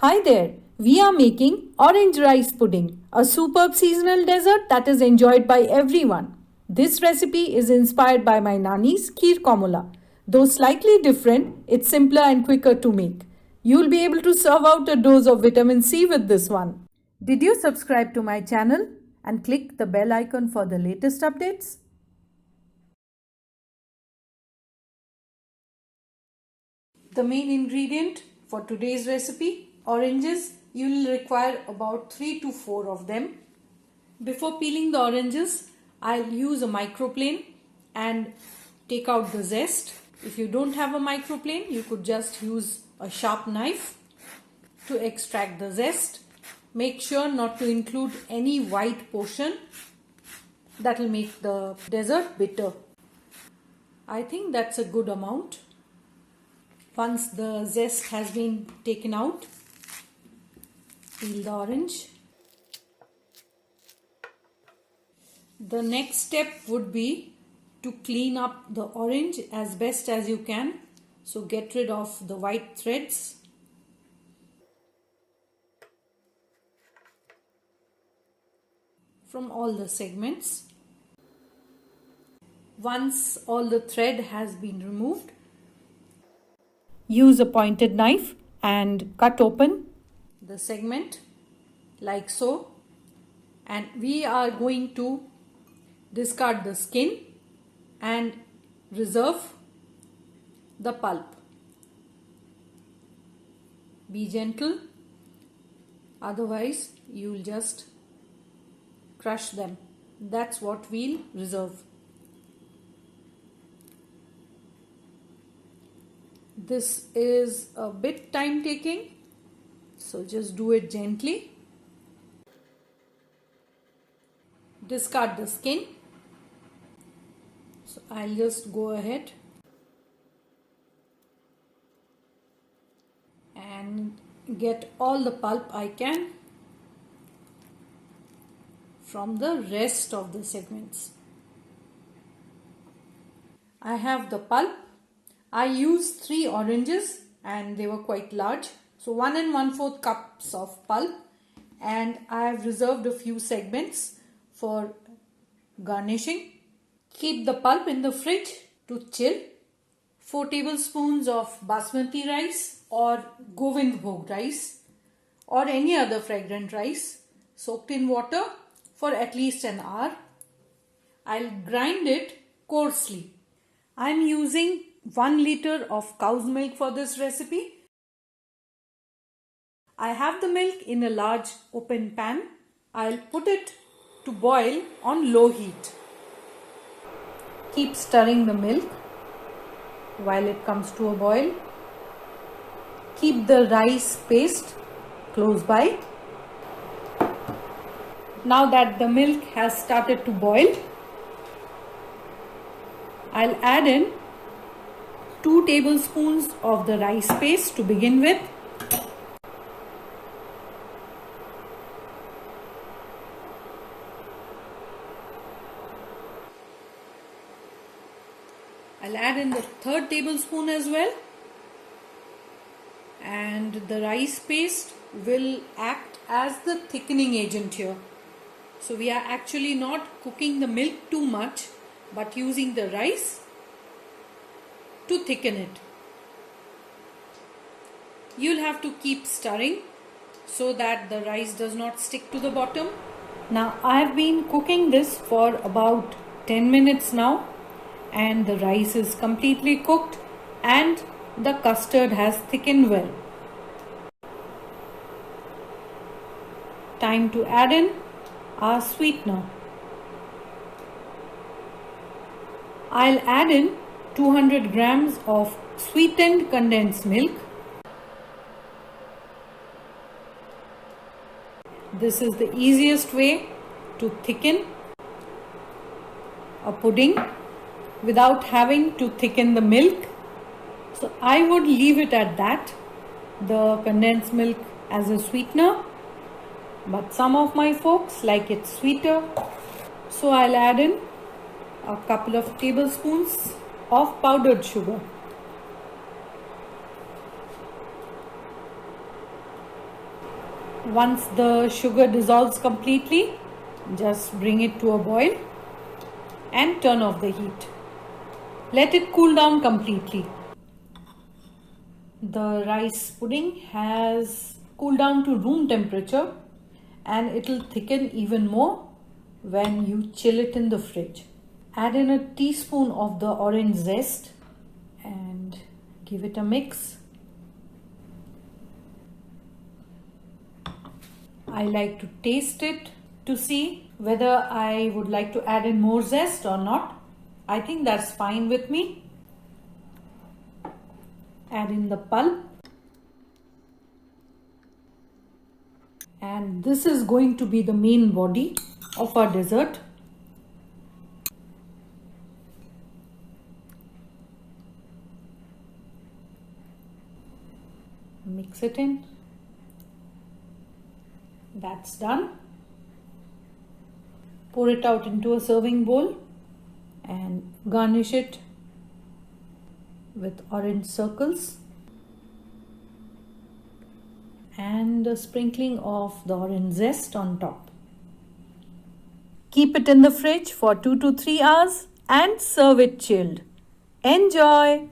Hi there, we are making orange rice pudding, a superb seasonal dessert that is enjoyed by everyone. This recipe is inspired by my Nani's Kheer Kamala. Though slightly different, it's simpler and quicker to make. You'll be able to serve out a dose of vitamin C with this one. Did you subscribe to my channel and click the bell icon for the latest updates? The main ingredient for today's recipe, oranges. You will require about 3 to 4 of them. Before peeling the oranges, I'll use a microplane and take out the zest. If you don't have a microplane, you could just use a sharp knife to extract the zest. Make sure not to include any white portion. That will make the dessert bitter. I think that's a good amount. Once the zest has been taken out, peel the orange. The next step would be to clean up the orange as best as you can. So get rid of the white threads. From all the segments. Once all the thread has been removed, use a pointed knife and cut open the segment like so, and we are going to discard the skin and reserve the pulp. Be gentle, otherwise you will just crush them. That's what we'll reserve. This is a bit time taking, so just do it gently. Discard the skin. So I'll just go ahead and get all the pulp I can from the rest of the segments. I have the pulp. I used 3 oranges and they were quite large. So 1 and 1/4 cups of pulp, and I have reserved a few segments for garnishing. Keep the pulp in the fridge to chill. 4 tablespoons of basmati rice or Govindbhog rice or any other fragrant rice soaked in water for at least an hour. I'll grind it coarsely. I'm using 1 liter of cow's milk for this recipe. I have the milk in a large open pan. I'll put it to boil on low heat. Keep stirring the milk while it comes to a boil. Keep the rice paste close by. Now that the milk has started to boil, I'll add in 2 tablespoons of the rice paste to begin with. I'll add in the 3rd tablespoon as well, and the rice paste will act as the thickening agent here. So we are actually not cooking the milk too much, but using the rice to thicken it. You'll have to keep stirring so that the rice does not stick to the bottom. Now I've been cooking this for about 10 minutes now, and the rice is completely cooked and the custard has thickened well. Time to add in our sweetener. I'll add in 200 grams of sweetened condensed milk. This is the easiest way to thicken a pudding without having to thicken the milk. So I would leave it at that, the condensed milk as a sweetener. But some of my folks like it sweeter, so I'll add in a couple of tablespoons of powdered sugar. Once the sugar dissolves completely, just bring it to a boil and turn off the heat. Let it cool down completely. The rice pudding has cooled down to room temperature and it will thicken even more when you chill it in the fridge. Add in a teaspoon of the orange zest and give it a mix. I like to taste it to see whether I would like to add in more zest or not. I think that's fine with me. Add in the pulp. And this is going to be the main body of our dessert. Mix it in. That's done. Pour it out into a serving bowl and garnish it with orange circles and a sprinkling of the orange zest on top. Keep it in the fridge for 2 to 3 hours and serve it chilled. Enjoy!